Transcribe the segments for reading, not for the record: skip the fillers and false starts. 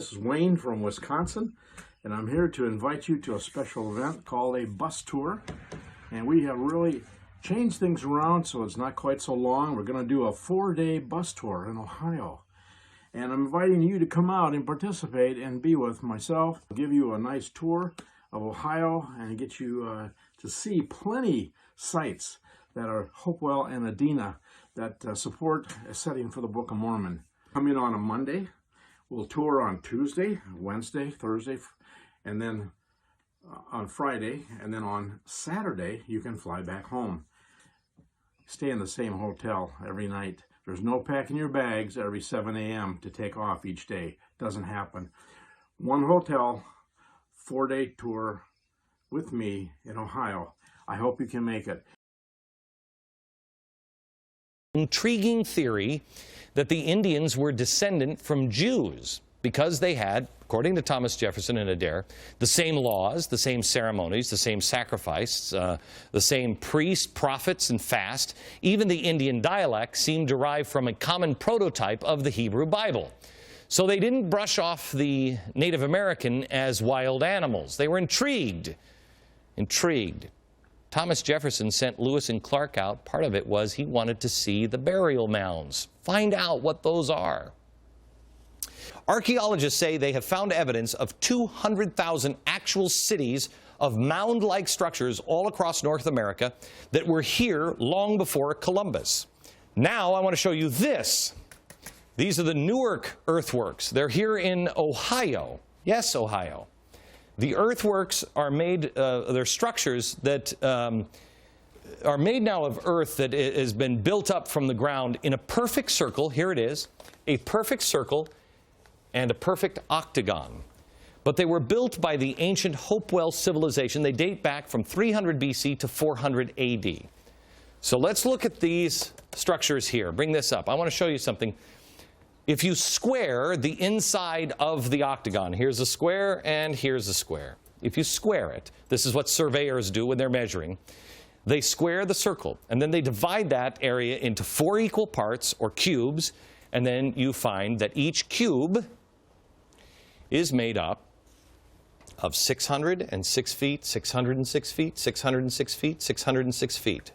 This is Wayne from Wisconsin, and I'm here to invite you to a special event called a bus tour. And we have really changed things around so it's not quite so long. We're going to do a 4-day bus tour in Ohio. And I'm inviting you to come out and participate and be with myself. I'll give you a nice tour of Ohio and get you to see plenty sites that are Hopewell and Adena that support a setting for the Book of Mormon. Come in on a Monday. We'll tour on Tuesday, Wednesday, Thursday, and then on Friday, and then on Saturday, you can fly back home. Stay in the same hotel every night. There's no packing your bags every 7 a.m. to take off each day. Doesn't happen. One hotel, 4-day tour with me in Ohio. I hope you can make it. Intriguing theory that the Indians were descendant from Jews because they had, according to Thomas Jefferson and Adair, the same laws, the same ceremonies, the same sacrifice, the same priests, prophets, and fast. Even the Indian dialect seemed derived from a common prototype of the Hebrew Bible. So they didn't brush off the Native American as wild animals. They were intrigued. Thomas Jefferson sent Lewis and Clark out. Part of it was he wanted to see the burial mounds, find out what those are. Archaeologists say they have found evidence of 200,000 actual cities of mound-like structures all across North America that were here long before Columbus. Now I want to show you this. These are the Newark earthworks. They're here in Ohio. Yes, Ohio. The earthworks are made, they're structures that are made now of earth that has been built up from the ground in a perfect circle. Here it is, a perfect circle and a perfect octagon. But they were built by the ancient Hopewell civilization. They date back from 300 BC to 400 AD. So let's look at these structures here. Bring this up. I want to show you something. If you square the inside of the octagon, here's a square and here's a square. If you square it, this is what surveyors do when they're measuring. They square the circle, and then they divide that area into 4 equal parts, or cubes, and then you find that each cube is made up of 606 feet, 606 feet, 606 feet, 606 feet,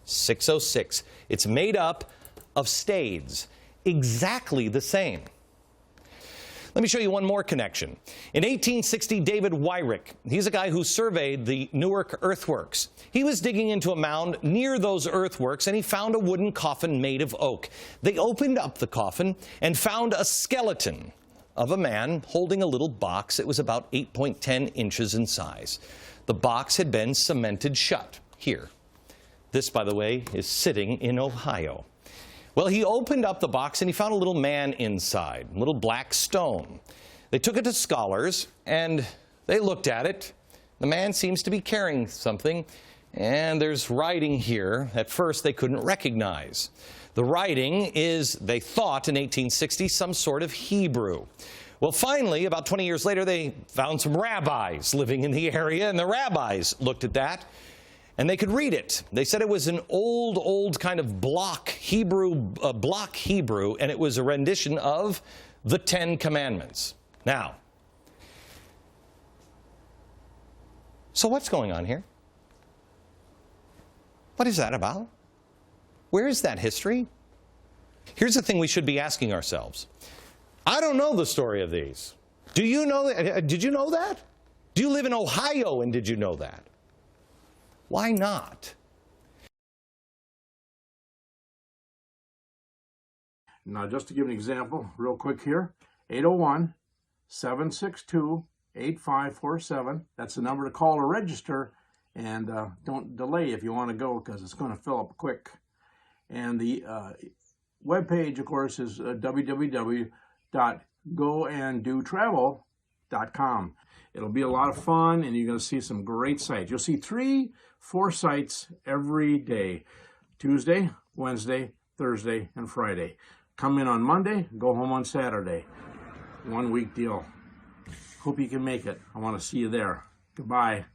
606. It's made up of stades. Exactly the same. Let me show you one more connection. In 1860, David Wyrick, he's a guy who surveyed the Newark earthworks. He was digging into a mound near those earthworks, and he found a wooden coffin made of oak. They opened up the coffin and found a skeleton of a man holding a little box that was about 8.10 inches in size. The box had been cemented shut here. This, by the way, is sitting in Ohio. Well, he opened up the box and he found a little man inside, a little black stone. They took it to scholars and they looked at it. The man seems to be carrying something, and there's writing here at first they couldn't recognize. The writing is, they thought in 1860, some sort of Hebrew. Well, finally, about 20 years later, they found some rabbis living in the area, and the rabbis looked at that. And they could read it. They said it was an old kind of block Hebrew, and it was a rendition of the 10 Commandments. Now, so what's going on here? What is that about? Where is that history? Here's the thing we should be asking ourselves. I don't know the story of these. Do you know that? Did you know that? Do you live in Ohio, and did you know that? Why not? Now, just to give an example, real quick here, 801-762-8547. That's the number to call or register, and don't delay if you want to go, because it's going to fill up quick. And the webpage, of course, is www.goanddotravel.com. It'll be a lot of fun, and you're going to see some great sites. You'll see 3-4 sites every day: Tuesday, Wednesday, Thursday, and Friday. Come in on Monday, go home on Saturday. 1-week deal. Hope you can make it. I want to see you there. Goodbye.